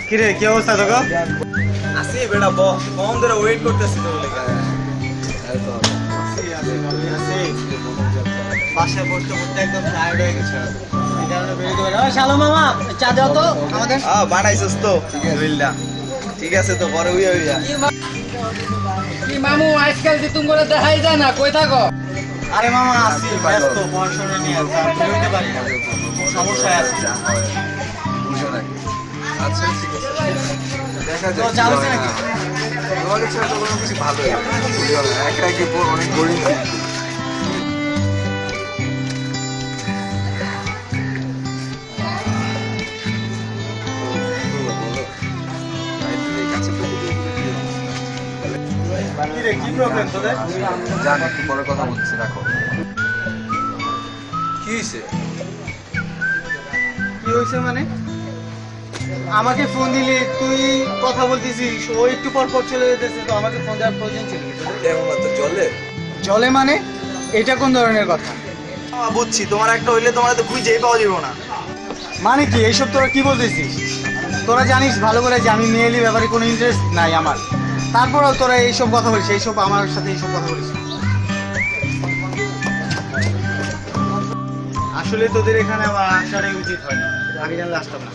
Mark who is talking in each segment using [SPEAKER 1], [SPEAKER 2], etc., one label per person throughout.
[SPEAKER 1] কিরে কি অবস্থা তোর?
[SPEAKER 2] আসি বেটা কম ধরে ওয়েট করতেছি তোর লেগে।
[SPEAKER 1] বাসায় পড়তে পড়তে একদম টায়ার্ড হয়ে গেছে। এই কারণে বেরিয়ে গেলাম। শালো মামা চা দাও তো আমাদের।
[SPEAKER 2] বানাইছস তো আলহামদুলিল্লাহ। ঠিক আছে তো পরে হইয়া
[SPEAKER 3] কি মামু আজকাল যে তুমি দেখাই যায় না, কই থাকো?
[SPEAKER 1] আরে মামা আসছি ব্যস্ত পড়াশোনা নিয়ে আছে, আমি বেরোতে পারি না, সমস্যায় আছি।
[SPEAKER 2] আচ্ছা ঠিক আছে দেখা
[SPEAKER 1] তো
[SPEAKER 2] যাক
[SPEAKER 1] চা হচ্ছে নাকি?
[SPEAKER 2] তোমাকে ছাড়া তো কোনো কিছু ভালোই একা একে অনেক বোরিং ফিল করি।
[SPEAKER 1] কিরে কি প্রবলেম তোদের?
[SPEAKER 2] জান একটু পরে কথা বলছি, রাখো। কি হয়েছে?
[SPEAKER 1] কি হয়েছে মানে? আমাকে ফোন দিলি, তুই কথা বলতেছিস, ও একটু পর পর চলে যেতেছে, তো আমাকে ফোন দেওয়ার প্রয়োজন ছিল কি তোদের?
[SPEAKER 2] কেমন তো জলে
[SPEAKER 1] জলে মানে? এটা কোন ধরনের কথা?
[SPEAKER 2] বুঝছি, তোমার একটা হইলে তোমার তো খুঁজেই পাওয়া যাবে না।
[SPEAKER 1] মানে কি এইসব তোরা কি বলতেছিস? তোরা জানিস ভালো করে যে আমি মেয়েলি ব্যাপারে কোনো ইন্টারেস্ট নাই আমার, তারপরেও তোরা এইসব কথা বলিস, এইসব আমার সাথে এইসব কথা বলিস। আসলে তোদের এখানে আমার আসাটাই উচিত হয়নি, আগে জানলে আসতাম না।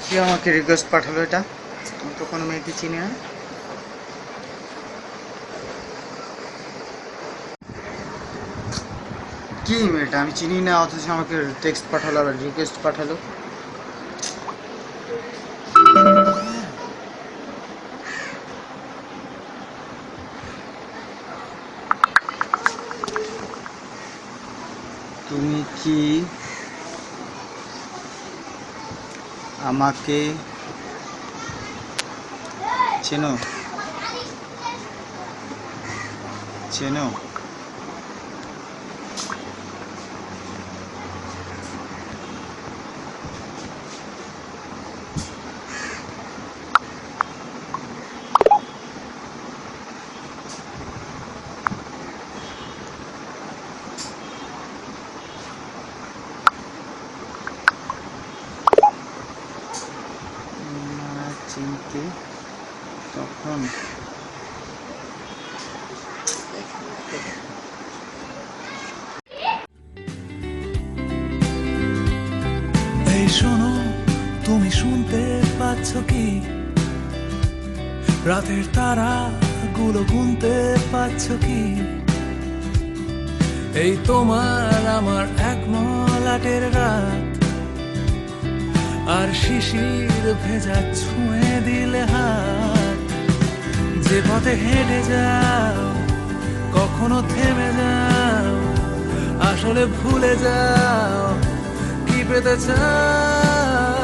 [SPEAKER 1] কি আমাকে রিকোয়েস্ট পাঠালো এটা? আমি তো কোনো মেয়েকে চিনি না। কি মেয়েটা আমি চিনি না, অথচ আমাকে টেক্সট পাঠালো আর রিকোয়েস্ট পাঠালো। তুমি কি আমাকে চেনো? চেনো? না চিনতে তখন
[SPEAKER 4] এই শোনো, তুমি শুনতে পাচ্ছ কি? রাতের তারা গুলো গুনতে পাচ্ছ কি? এই তোমার আমার এক মলাটের রাত, আর শিশির ভেজা ছুঁয়ে দিলে হাত। যে পথে হেঁটে যাও কখনো থেমে যাও, আসলে ভুলে যাও কি পেতে চাও।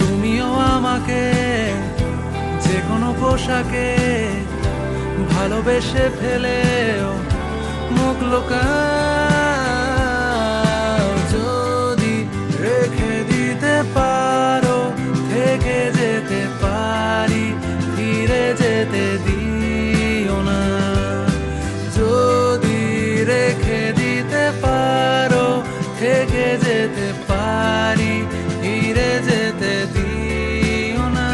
[SPEAKER 4] তুমিও আমাকে যে কোনো পোশাকে ভালোবেসে ফেলেও মুখ লুকাও। যদি রেখে দিতে পারো থেকে যেতে পারি, ফিরে যেতে দিও না। যদি রেখে দিতে পারো থেকে যেতে পারি, ফিরে যেতে দিও না।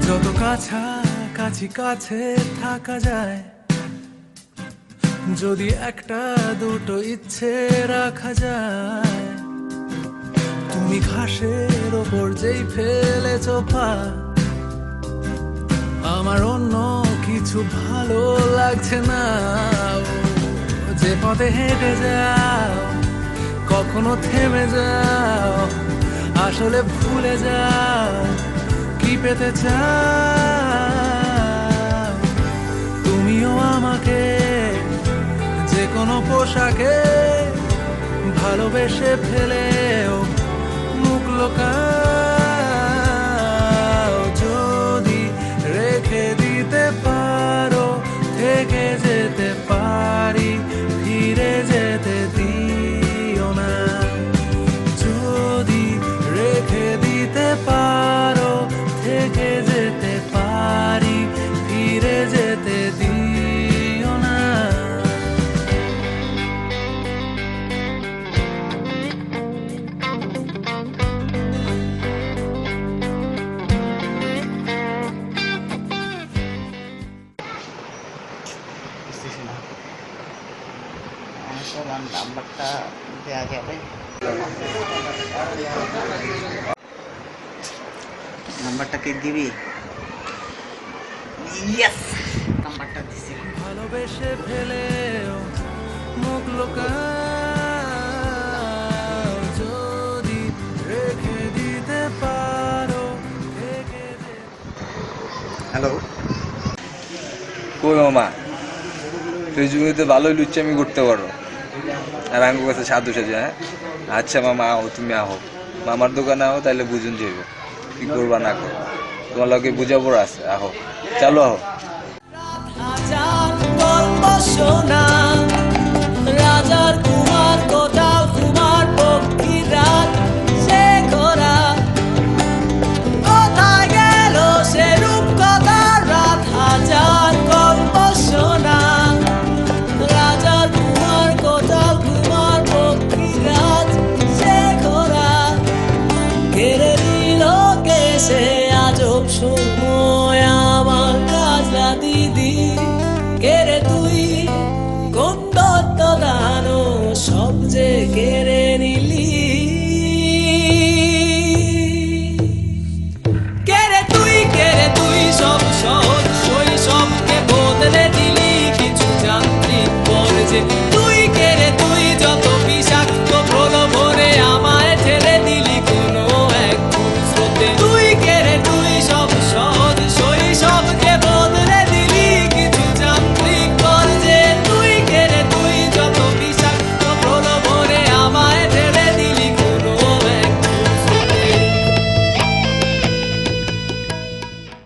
[SPEAKER 4] যত কাছাকাছি কাছে থাকা যায়, যদি একটা দুটো ইচ্ছে রাখা যায়। তুমি ঘাসের উপর যেই ফেলেছো পা, আমার অন্য কিছু ভালো লাগছে না। ও যে পথে হেঁটে যাও, কখনো থেমে যাও, আসলে ভুলে যাও কি পেতে চাও। তুমিও আমাকে যে কোনো পোশাকে ভালোবেসে ফেলেও মুখ লুকাও। যদি রেখে দিতে পারো, থেকে যেতে পারি, ফিরে যেতে দিও না। যদি রেখে দিতে পারো, থেকে যেতে পারি, ফিরে যেতে দিও না।
[SPEAKER 1] নাম্বারটা দেওয়া যাবে? নাম্বারটা কি দিবি? ইয়েস, নাম্বারটা দিছি।
[SPEAKER 4] ভালোবেসে ফেলেও মুখ লুকাও। যদি রেখে দিতে পারো, থেকে যেতে।
[SPEAKER 1] হ্যালো,
[SPEAKER 2] কই মামা, ফেসবুকে ভালোই লুচ্চামি করতে পারো, আর আঙ্গুর কাছে সাধু সাজে। হ্যাঁ আচ্ছা মামা, আও তুমি আহো, মামার দোকানে আহো, তাহলে বুঝুন যাইব কি করবা না করো। তোমার লগে বুঝাবো আছে, আহো, চালো আহো।
[SPEAKER 4] হাজার গল্প শোনা